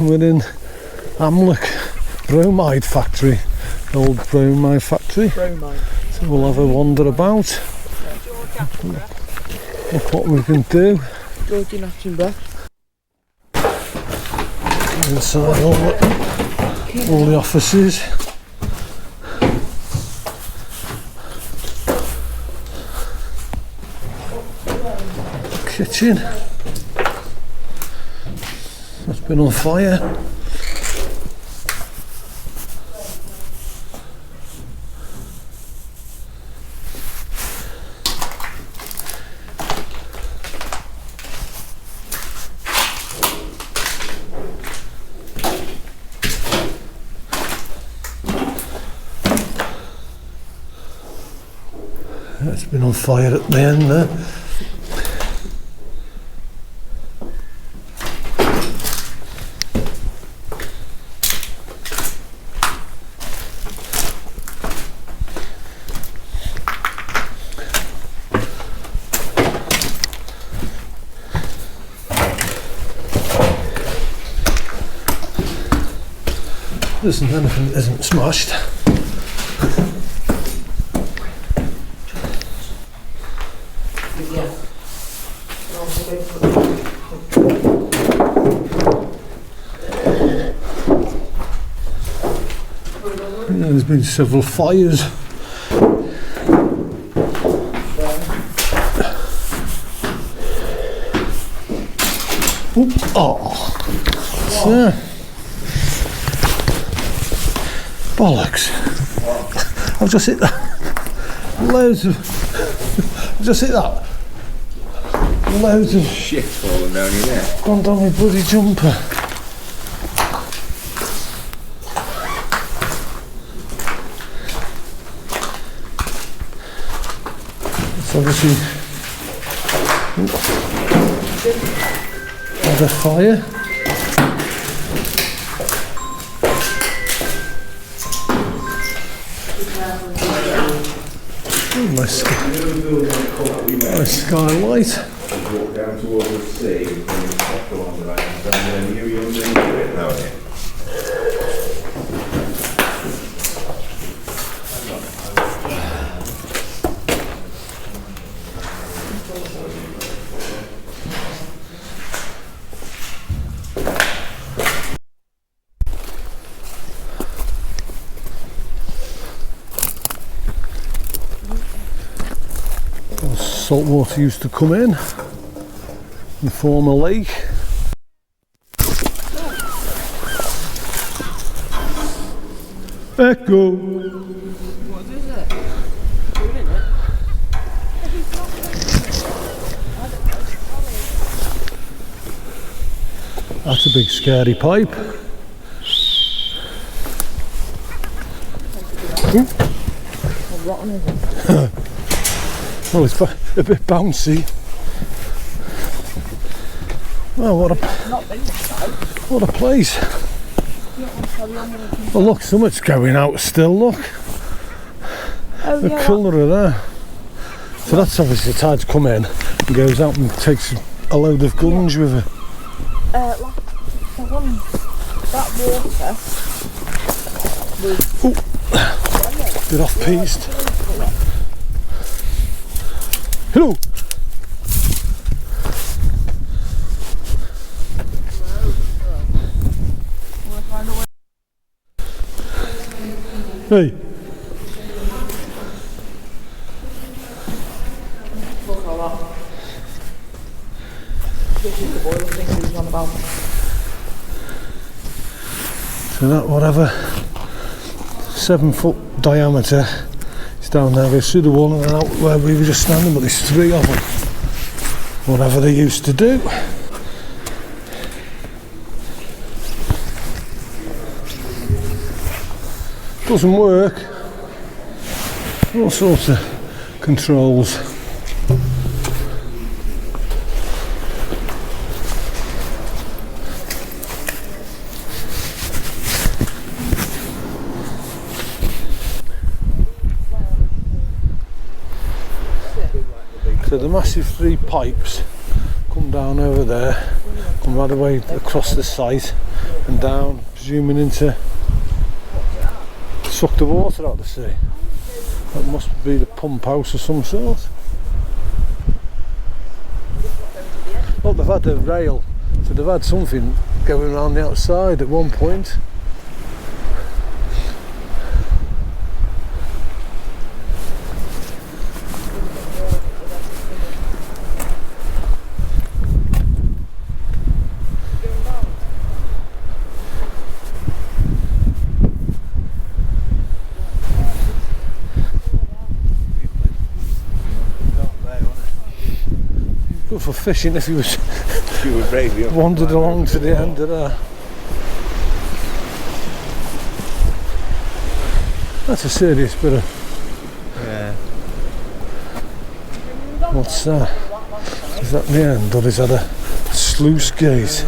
we're in Amlwch bromide factory, old bromide factory. So we'll have a wander about. Look what we can do. Inside all the offices. Kitchen. That's been on fire. It's been on fire at the end there. There isn't anything that isn't smashed. There's been several fires. Oop. Oh, so, bollocks! I've just hit that. Loads of. I've just hit that. Loads of shit falling down your neck. Gone down my bloody jumper. It's obviously had a fire. Oh, my skylight. Walk down towards the sea and then along the right hand side and then you underneath it now again. Salt water used to come in and form a lake. Echo! What is it? You're in it? That's a big scary pipe. How rotten is it? Well, it's a bit bouncy. Oh, what a place. Well, look, something's going out still, look. Oh, The colour of that. So that's obviously the tide's come in and goes out and takes a load of gunge with it. That water was Bit off-piste. Hello! Hey! This is the boiler thing he was on about. So that whatever 7-foot diameter is down there, goes through the wall and then out where we were just standing, but there's 3 of them. Whatever they used to do. Doesn't work. All sorts of controls. So the massive 3 pipes come down over there come right away across the site and down, presuming into suck the water out of the sea. That must be the pump house of some sort. Well, they've had a rail, so they've had something going around the outside at one point. Good for fishing if you was You were brave, you wandered along to the end of that. That's a serious bit of... Yeah. What's that? Is that the end, or is that a sluice gate?